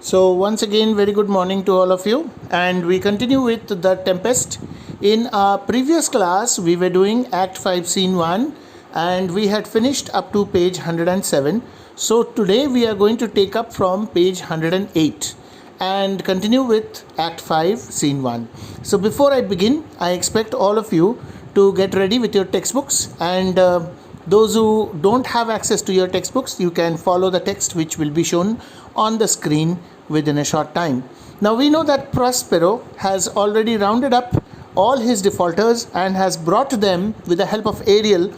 So, once again, very good morning to all of you, and we continue with The Tempest. In our previous class, we were doing Act 5, Scene 1, and we had finished up to page 107. So, today we are going to take up from page 108 and continue with Act 5, Scene 1. So, before I begin, I expect all of you to get ready with your textbooks, and those who don't have access to your textbooks, you can follow the text which will be shown on the screen within a short time. Now we know that Prospero has already rounded up all his defaulters and has brought them with the help of Ariel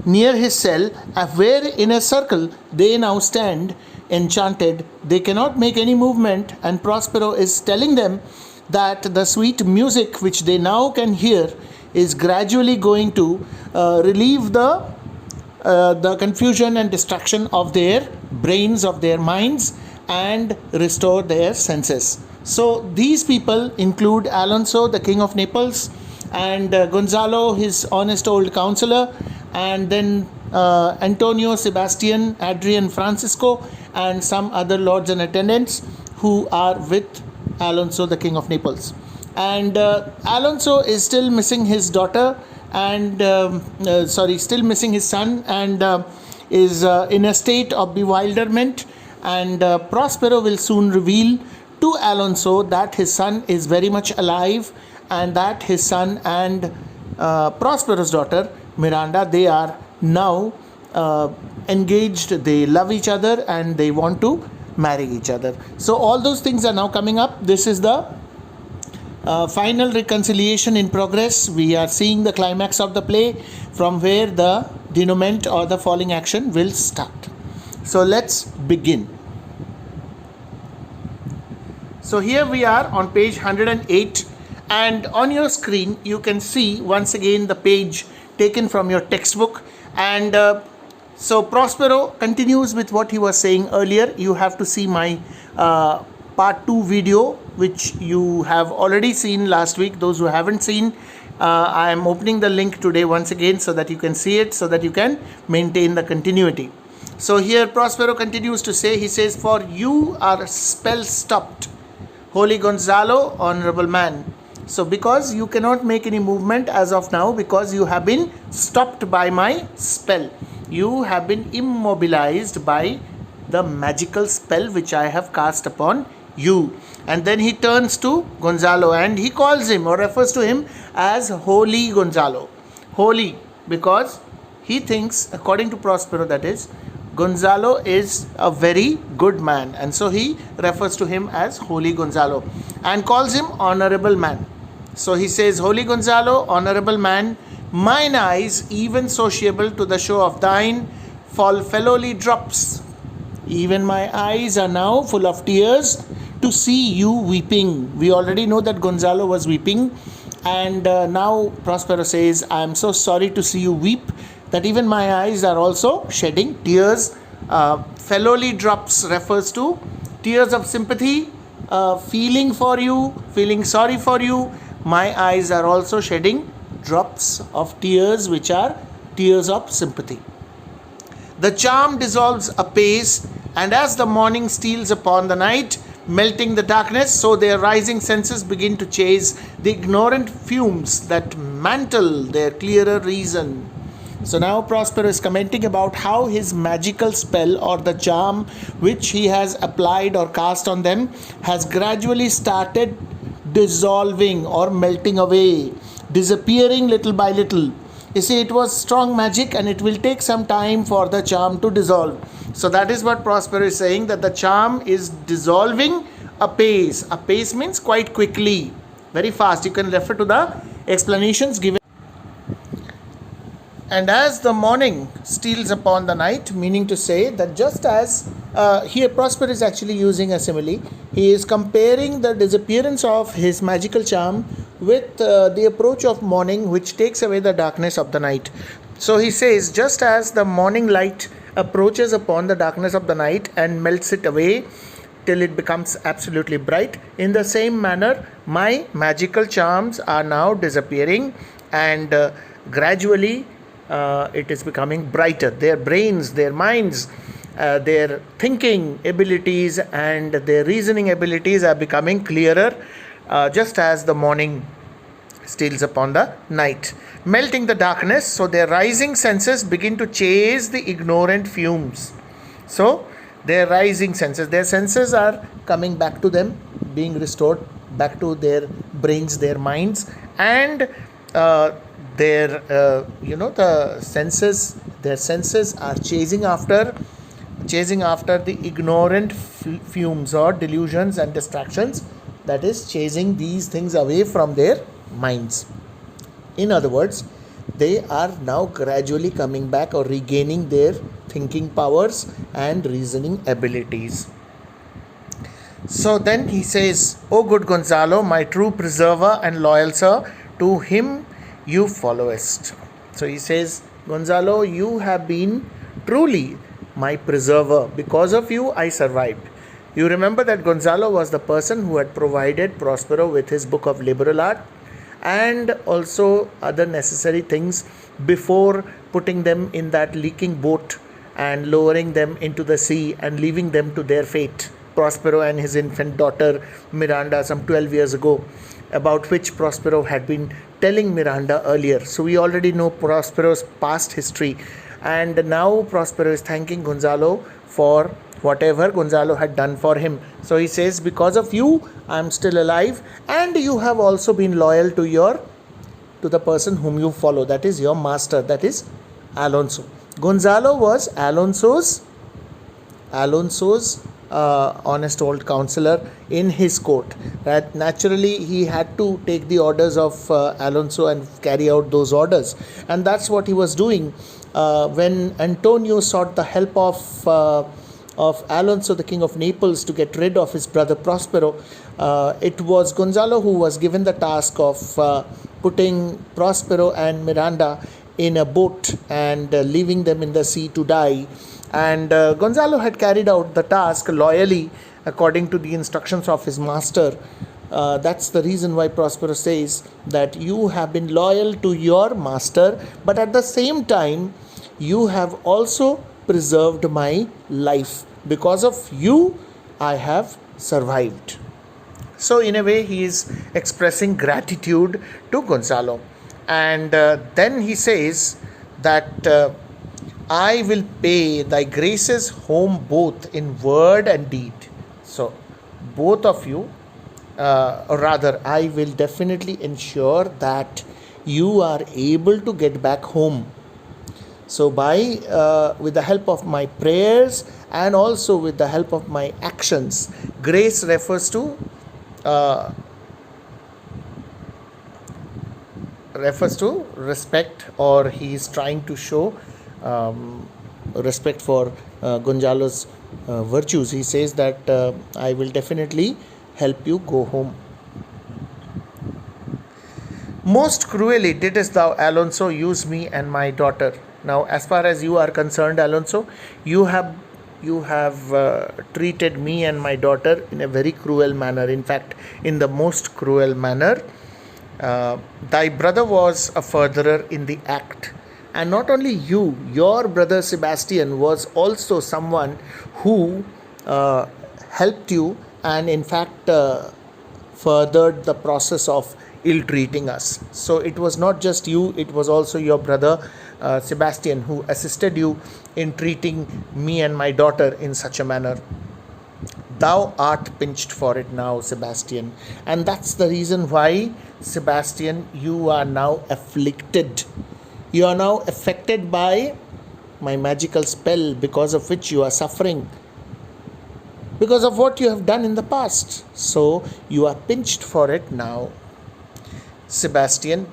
near his cell, where in a circle they now stand enchanted. They cannot make any movement, and Prospero is telling them that the sweet music which they now can hear is gradually going to relieve the confusion and distraction of their brains, of their minds, and restore their senses. So these people include Alonso, the king of Naples, and Gonzalo, his honest old counselor, and then Antonio, Sebastian, Adrian, Francisco, and some other lords and attendants who are with Alonso, the king of Naples. And Alonso is still missing his daughter, and still missing his son, and is in a state of bewilderment. And Prospero will soon reveal to Alonso that his son is very much alive, and that his son and Prospero's daughter Miranda, they are now engaged, they love each other, and they want to marry each other. So all those things are now coming up. This is the final reconciliation in progress. We are seeing the climax of the play, from where the denouement or the falling action will start. So let's begin. So here we are on page 108, and on your screen you can see once again the page taken from your textbook. And so Prospero continues with what he was saying earlier. You have to see my part 2 video, which you have already seen last week. Those who haven't seen, I am opening the link today once again so that you can see it, so that you can maintain the continuity. So here Prospero continues to say, he says, "For you are spell stopped, Holy Gonzalo, honorable man." So because you cannot make any movement as of now, because you have been stopped by my spell, you have been immobilized by the magical spell which I have cast upon you. And then he turns to Gonzalo and he calls him, or refers to him, as Holy Gonzalo. Holy, because he thinks, according to Prospero, that is, Gonzalo is a very good man, and so he refers to him as Holy Gonzalo and calls him honorable man. So he says, "Holy Gonzalo, honorable man, mine eyes, even sociable to the show of thine, fall fellowly drops. Even my eyes are now full of tears to see you weeping." We already know that Gonzalo was weeping, and now Prospero says, "I am so sorry to see you weep that even my eyes are also shedding tears." Fellowly drops refers to tears of sympathy, feeling for you, feeling sorry for you. My eyes are also shedding drops of tears, which are tears of sympathy. The charm dissolves apace, and as the morning steals upon the night, melting the darkness, so their rising senses begin to chase the ignorant fumes that mantle their clearer reason. So now Prospero is commenting about how his magical spell, or the charm which he has applied or cast on them, has gradually started dissolving or melting away, disappearing little by little. You see, it was strong magic, and it will take some time for the charm to dissolve. So that is what Prospero is saying, that the charm is dissolving apace. Apace means quite quickly, very fast. You can refer to the explanations given. And as the morning steals upon the night, meaning to say that just as here Prospero is actually using a simile. He is comparing the disappearance of his magical charm with the approach of morning, which takes away the darkness of the night. So he says, just as the morning light approaches upon the darkness of the night and melts it away till it becomes absolutely bright, in the same manner my magical charms are now disappearing, and gradually it is becoming brighter. Their brains, their minds their thinking abilities and their reasoning abilities are becoming clearer, just as the morning steals upon the night, melting the darkness. So their rising senses begin to chase the ignorant fumes. So their senses are coming back to them, being restored back to their brains, their minds, and their their senses are chasing after the ignorant fumes or delusions and distractions, that is chasing these things away from their minds. In other words, they are now gradually coming back or regaining their thinking powers and reasoning abilities. So then he says, O good Gonzalo, my true preserver and loyal sir, to him you followest. So he says, Gonzalo, you have been truly my preserver. Because of you, I survived. You remember that Gonzalo was the person who had provided Prospero with his book of liberal art and also other necessary things before putting them in that leaking boat and lowering them into the sea and leaving them to their fate. Prospero and his infant daughter Miranda, some 12 years ago, about which Prospero had been telling Miranda earlier. So we already know Prospero's past history, and now Prospero is thanking Gonzalo for whatever Gonzalo had done for him. So he says, because of you, I am still alive, and you have also been loyal to the person whom you follow, that is your master, that is Alonso. Gonzalo was Alonso's honest old counselor in his court. Naturally, he had to take the orders of Alonso and carry out those orders, and that's what he was doing when Antonio sought the help of Alonso, the king of Naples, to get rid of his brother Prospero. It was Gonzalo who was given the task of putting Prospero and Miranda in a boat and leaving them in the sea to die. And Gonzalo had carried out the task loyally according to the instructions of his master. That's the reason why Prospero says that you have been loyal to your master, but at the same time, you have also preserved my life. Because of you, I have survived. So in a way, he is expressing gratitude to Gonzalo. And then he says that I will pay thy graces home both in word and deed. So both of you, or rather, I will definitely ensure that you are able to get back home. So with the help of my prayers and also with the help of my actions, grace refers to respect, or he is trying to show respect for Gonzalo's virtues. He says that I will definitely help you go home. Most cruelly didst thou, Alonso, use me and my daughter. Now, as far as you are concerned, Alonso, you have treated me and my daughter in a very cruel manner. In fact, in the most cruel manner. Thy brother was a furtherer in the act. And not only you, your brother Sebastian was also someone who helped you and in fact furthered the process of ill-treating us. So it was not just you, it was also your brother Sebastian who assisted you in treating me and my daughter in such a manner. Thou art pinched for it now, Sebastian. And that's the reason why, Sebastian, you are now afflicted. You are now affected by my magical spell, because of which you are suffering, because of what you have done in the past. So you are pinched for it now, Sebastian.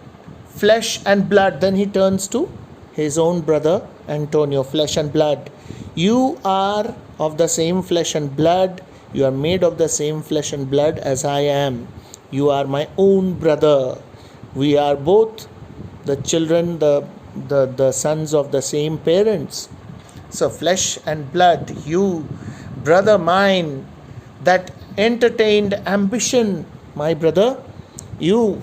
Flesh and blood. Then he turns to his own brother Antonio. Flesh and blood. You are of the same flesh and blood. You are made of the same flesh and blood as I am. You are my own brother. We are both the children, the sons of the same parents. So flesh and blood, you, brother mine, that entertained ambition, my brother, you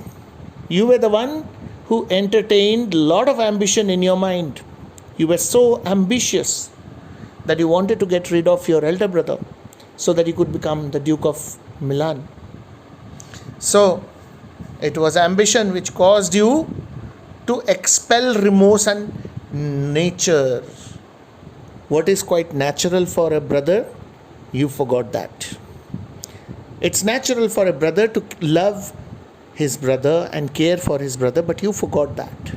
were the one who entertained a lot of ambition in your mind. You were so ambitious that you wanted to get rid of your elder brother so that you could become the Duke of Milan. So it was ambition which caused you to expel remorse and nature. What is quite natural for a brother, you forgot that. It's natural for a brother to love his brother and care for his brother, but you forgot that.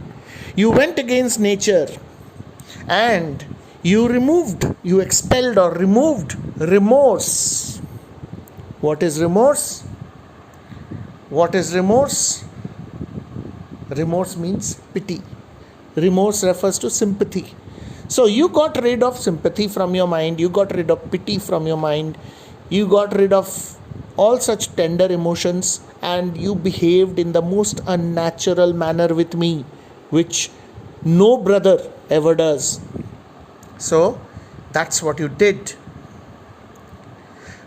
You went against nature and you expelled or removed remorse. What is remorse? What is remorse? Remorse means pity. Remorse refers to sympathy. So you got rid of sympathy from your mind, you got rid of pity from your mind, you got rid of all such tender emotions, and you behaved in the most unnatural manner with me, which no brother ever does. So that's what you did.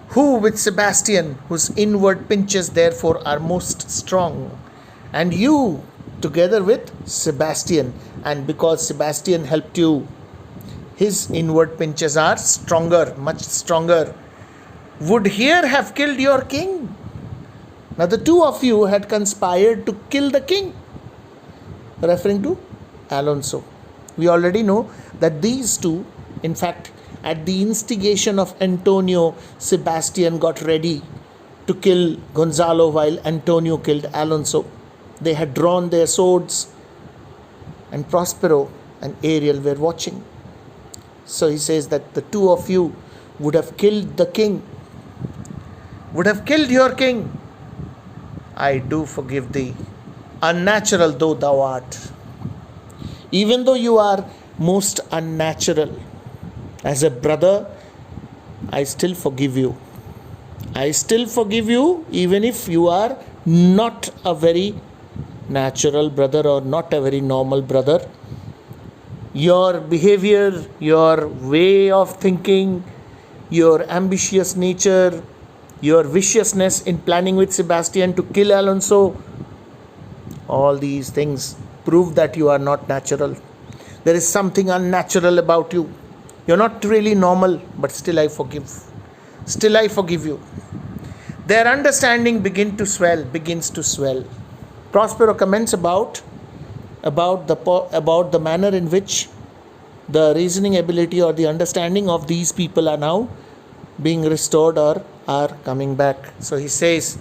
Who with Sebastian, whose inward pinches therefore are most strong, and you together with Sebastian, and because Sebastian helped you, his inward pinches are stronger, much stronger, would here have killed your king. Now the two of you had conspired to kill the king, referring to Alonso. We already know that these two, in fact, at the instigation of Antonio, Sebastian got ready to kill Gonzalo while Antonio killed Alonso. They had drawn their swords, and Prospero and Ariel were watching. So he says that the two of you would have killed the king, would have killed your king. I do forgive thee, unnatural though thou art. Even though you are most unnatural, as a brother, I still forgive you. I still forgive you even if you are not a very natural brother or not a very normal brother. Your behavior, your way of thinking, your ambitious nature, your viciousness in planning with Sebastian to kill Alonso, all these things prove that you are not natural. There is something unnatural about you. You're not really normal, but still I forgive. Still I forgive you. Their understanding begins to swell. Prospero comments about the manner in which the reasoning ability or the understanding of these people are now being restored or are coming back. So he says,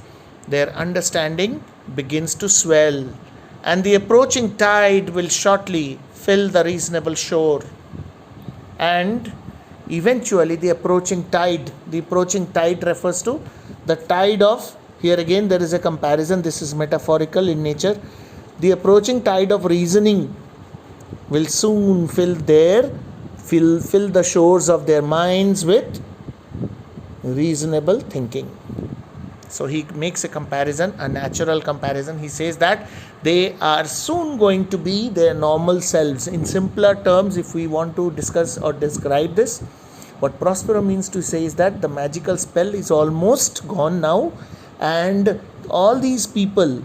their understanding begins to swell, and the approaching tide will shortly fill the reasonable shore. And eventually the approaching tide refers to the tide of, here again there is a comparison, this is metaphorical in nature. The approaching tide of reasoning will soon fill the shores of their minds with reasonable thinking. So he makes a comparison, a natural comparison. He says that they are soon going to be their normal selves. In simpler terms, if we want to discuss or describe this, what Prospero means to say is that the magical spell is almost gone now, and all these people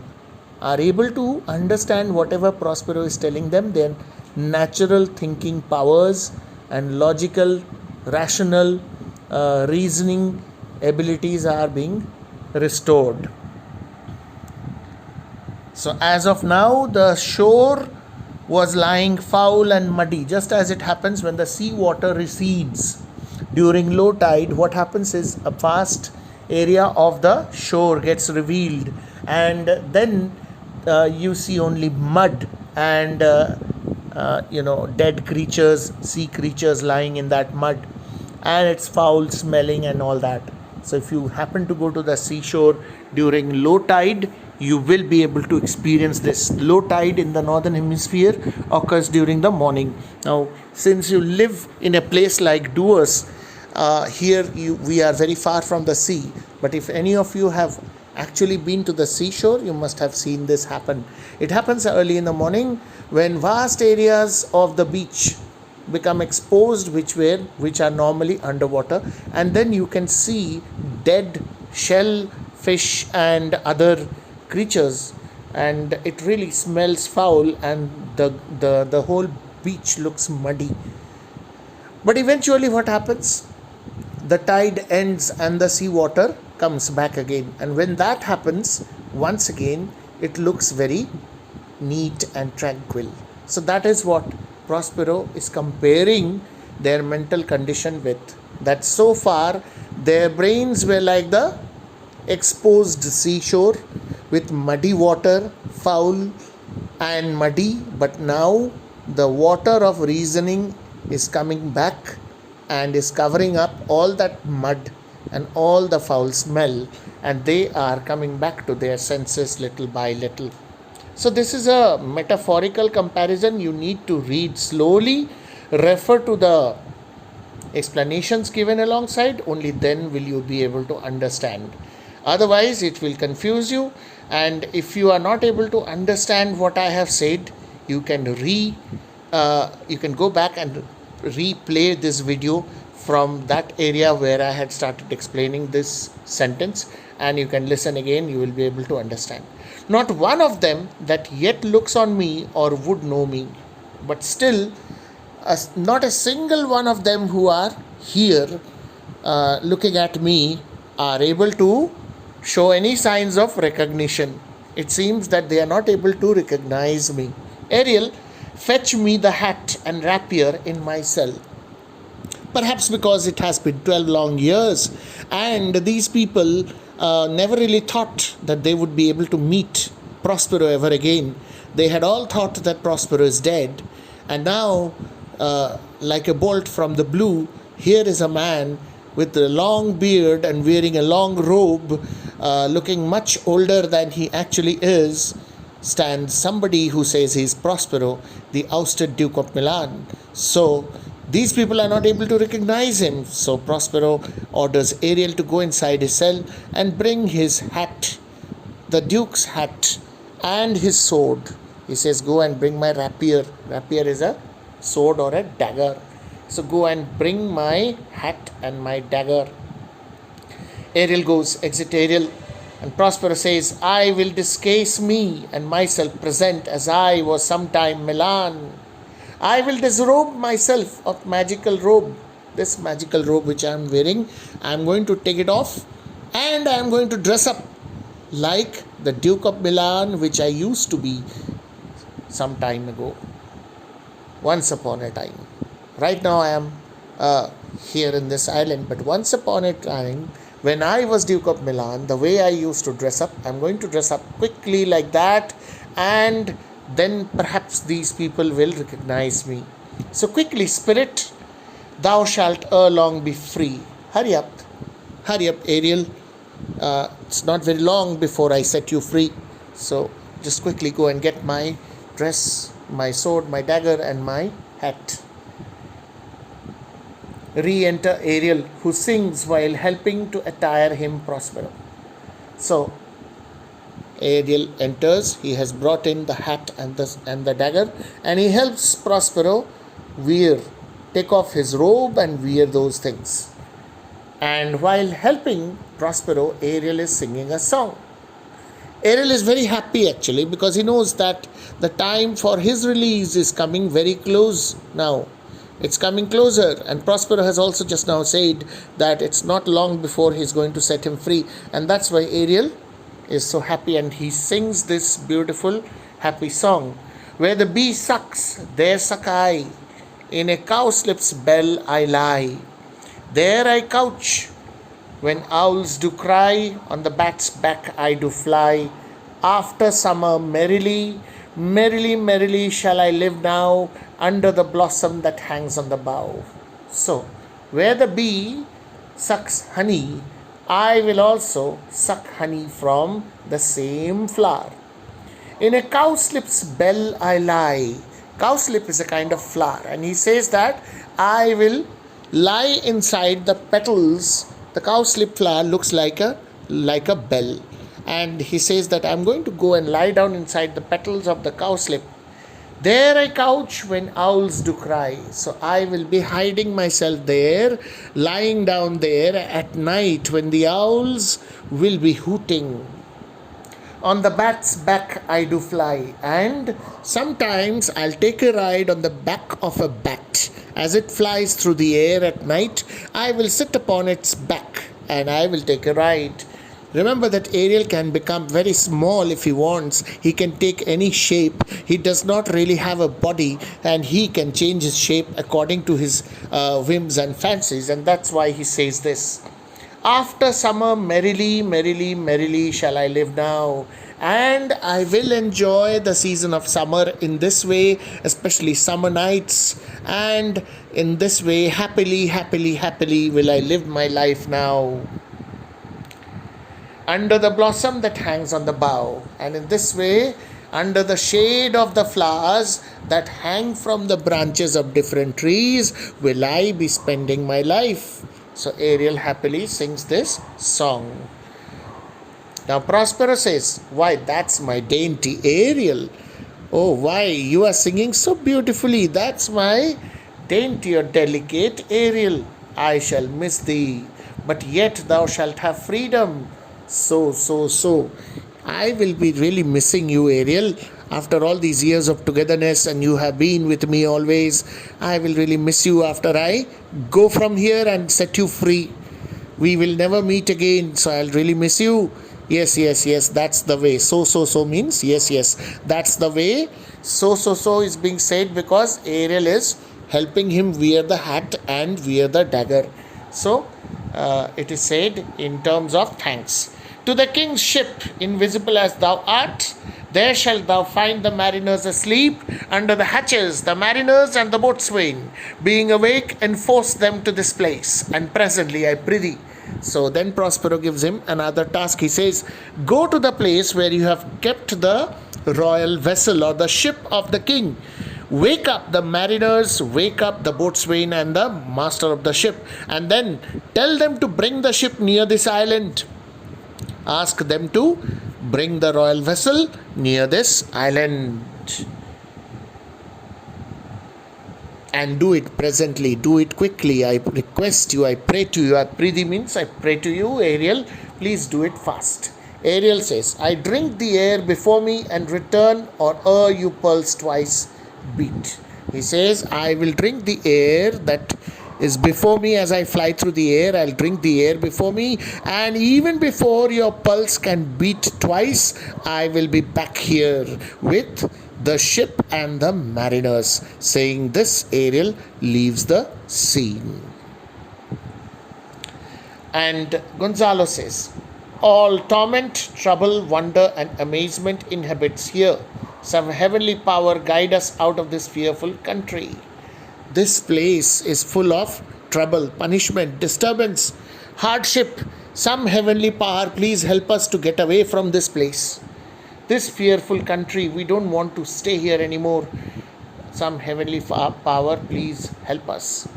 are able to understand whatever Prospero is telling them. Their natural thinking powers and logical, rational reasoning abilities are being restored. So as of now, the shore was lying foul and muddy, just as it happens when the sea water recedes. During low tide, what happens is a vast area of the shore gets revealed, and then you see only mud and dead creatures, sea creatures lying in that mud, and it's foul smelling and all that. So if you happen to go to the seashore during low tide, you will be able to experience this. Low tide in the northern hemisphere occurs during the morning. Now, since you live in a place like Duos, we are very far from the sea. But if any of you have actually been to the seashore, you must have seen this happen. It happens early in the morning when vast areas of the beach become exposed, which are normally underwater, and then you can see dead shellfish and other creatures, and it really smells foul, and the whole beach looks muddy. But eventually, what happens? The tide ends and the seawater comes back again. And when that happens, once again, it looks very neat and tranquil. So that is what Prospero is comparing their mental condition with. That so far their brains were like the exposed seashore with muddy water, foul and muddy, but now the water of reasoning is coming back and is covering up all that mud and all the foul smell, and they are coming back to their senses little by little. So, this is a metaphorical comparison. You need to read slowly, refer to the explanations given alongside, only then will you be able to understand. Otherwise, it will confuse you, and if you are not able to understand what I have said, you can you can go back and replay this video from that area where I had started explaining this sentence, and you can listen again. You will be able to understand. Not one of them that yet looks on me or would know me, but still not a single one of them who are here looking at me are able to show any signs of recognition. It seems that they are not able to recognize me. Ariel, fetch me the hat and rapier in my cell. Perhaps because it has been 12 long years and these people never really thought that they would be able to meet Prospero ever again. They had all thought that Prospero is dead, and now, like a bolt from the blue, here is a man with a long beard and wearing a long robe, looking much older than he actually is, stands somebody who says he is Prospero, the ousted Duke of Milan. So these people are not able to recognize him. So Prospero orders Ariel to go inside his cell and bring his hat, the Duke's hat, and his sword. He says, go and bring my rapier. Rapier is a sword or a dagger. So go and bring my hat and my dagger. Ariel goes, exit Ariel, and Prospero says, I will disguise me and myself present as I was sometime Milan. I will disrobe myself of magical robe. This magical robe which I am wearing, I am going to take it off and I am going to dress up like the Duke of Milan, which I used to be some time ago. Once upon a time. Right now I am here in this island, but once upon a time, when I was Duke of Milan, the way I used to dress up, I'm going to dress up quickly like that, and then perhaps these people will recognize me. So quickly, spirit, thou shalt ere long be free. Hurry up, Ariel. It's not very long before I set you free. So just quickly go and get my dress, my sword, my dagger, and my hat. Re-enter Ariel, who sings while helping to attire him Prospero. So Ariel enters. He has brought in the hat and the dagger, and he helps Prospero take off his robe and wear those things. And while helping Prospero, Ariel is singing a song. Ariel is very happy actually, because he knows that the time for his release is coming very close now. It's coming closer, and Prospero has also just now said that it's not long before he's going to set him free, and that's why Ariel is so happy, and he sings this beautiful happy song. Where the bee sucks, there suck I. In a cowslip's bell I lie. There I couch. When owls do cry, on the bat's back I do fly. After summer merrily, merrily, merrily shall I live now under the blossom that hangs on the bough. So, where the bee sucks honey, I will also suck honey from the same flower. In a cowslip's bell I lie. Cowslip is a kind of flower, and he says that I will lie inside the petals. The cowslip flower looks like a bell, and he says that I'm going to go and lie down inside the petals of the cowslip. There I couch when owls do cry. So I will be hiding myself there, lying down there at night when the owls will be hooting. On the bat's back I do fly, and sometimes I'll take a ride on the back of a bat, As it flies through the air at night, I will sit upon its back and I will take a ride. Remember that Ariel can become very small if he wants. He can take any shape. He does not really have a body, and he can change his shape according to his whims and fancies. And that's why he says this. After summer, merrily, merrily, merrily shall I live now. And I will enjoy the season of summer in this way, especially summer nights. And in this way, happily, happily, happily will I live my life now. Under the blossom that hangs on the bough. And in this way, under the shade of the flowers that hang from the branches of different trees, will I be spending my life. So Ariel happily sings this song. Now Prospero says, why, that's my dainty Ariel. Oh, why, you are singing so beautifully. That's my dainty or delicate Ariel. I shall miss thee, but yet thou shalt have freedom. So. I will be really missing you, Ariel. After all these years of togetherness, and you have been with me always, I will really miss you after I go from here and set you free. We will never meet again, so I'll really miss you. Yes, that's the way. So means yes, that's the way. So is being said because Ariel is helping him wear the hat and wear the dagger. So it is said in terms of thanks. To the king's ship, invisible as thou art, there shalt thou find the mariners asleep under the hatches, the mariners and the boatswain, being awake, enforce them to this place, and presently I prithee. So then Prospero gives him another task. He says, go to the place where you have kept the royal vessel or the ship of the king. Wake up the mariners, wake up the boatswain and the master of the ship, and then tell them to bring the ship near this island. Ask them to bring the royal vessel near this island. And do it presently, do it quickly. I request you, I pray to you. Prithee means I pray to you, Ariel. Please do it fast. Ariel says, I drink the air before me and return, or you pearls twice beat. He says, I will drink the air that is before me as I fly through the air. I'll drink the air before me, and even before your pulse can beat twice, I will be back here with the ship and the mariners. Saying this, Ariel leaves the scene. And Gonzalo says, all torment, trouble, wonder and amazement inhabits here. Some heavenly power guide us out of this fearful country. This place is full of trouble, punishment, disturbance, hardship. Some heavenly power, please help us to get away from this place. This fearful country, we don't want to stay here anymore. Some heavenly power, please help us.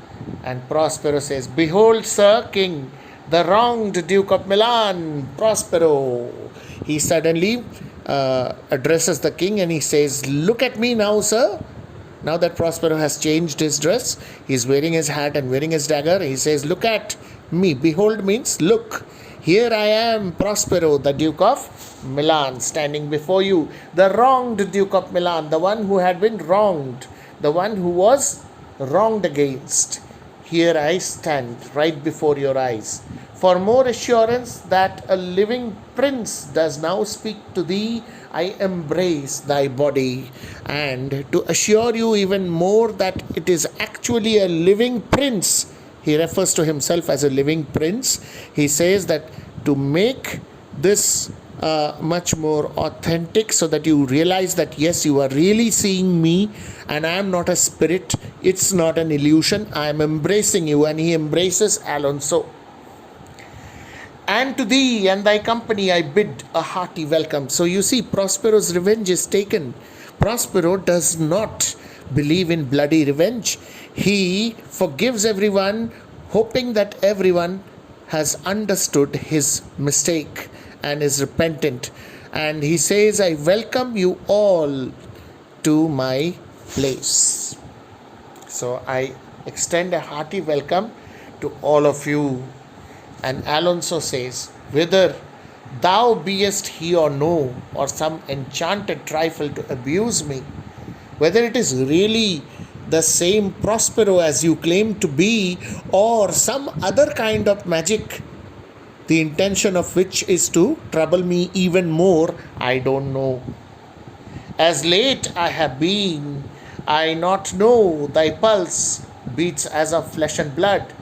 And Prospero says, behold, sir, king, the wronged Duke of Milan, Prospero. He suddenly addresses the king and he says, look at me now, sir. Now that Prospero has changed his dress, he's wearing his hat and wearing his dagger. He says, look at me. Behold means look. Here I am, Prospero, the Duke of Milan, standing before you. The wronged Duke of Milan, the one who had been wronged, the one who was wronged against. Here I stand right before your eyes. For more assurance that a living prince does now speak to thee, I embrace thy body. And to assure you even more that it is actually a living prince, he refers to himself as a living prince. He says that to make this much more authentic, so that you realize that yes, you are really seeing me and I am not a spirit, it's not an illusion, I am embracing you. And he embraces Alonso. And to thee and thy company I bid a hearty welcome. So you see, Prospero's revenge is taken. Prospero does not believe in bloody revenge. He forgives everyone, hoping that everyone has understood his mistake and is repentant. And he says, I welcome you all to my place. So I extend a hearty welcome to all of you. And Alonso says, whether thou beest he or no, or some enchanted trifle to abuse me, whether it is really the same Prospero as you claim to be, or some other kind of magic, the intention of which is to trouble me even more, I don't know. As late I have been, I not know thy pulse beats as of flesh and blood.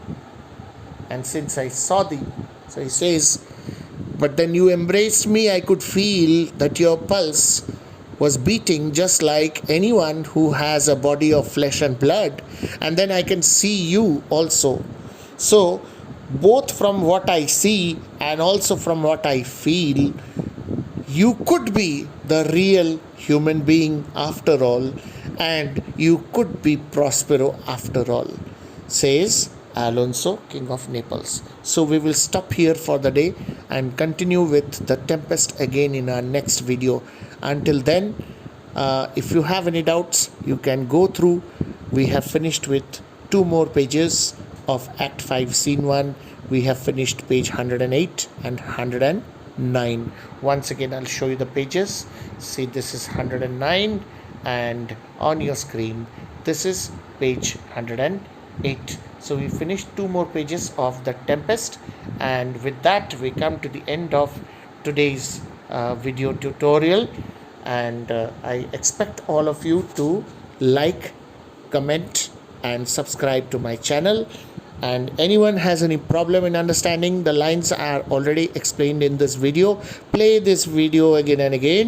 And since I saw thee, so he says, but then you embraced me, I could feel that your pulse was beating just like anyone who has a body of flesh and blood. And then I can see you also. So, both from what I see and also from what I feel, you could be the real human being after all, and you could be Prospero after all, says Alonso, King of Naples. So we will stop here for the day and continue with the Tempest again in our next video. Until then, if you have any doubts, you can go through. We have finished with 2 more pages of Act 5, Scene 1. We have finished page 108 and 109. Once again, I'll show you the pages. See, this is 109, and on your screen, this is page 108. So we finished 2 more pages of the Tempest, and with that we come to the end of today's video tutorial. And I expect all of you to like, comment and subscribe to my channel. And anyone has any problem in understanding, the lines are already explained in this video. Play this video again and again.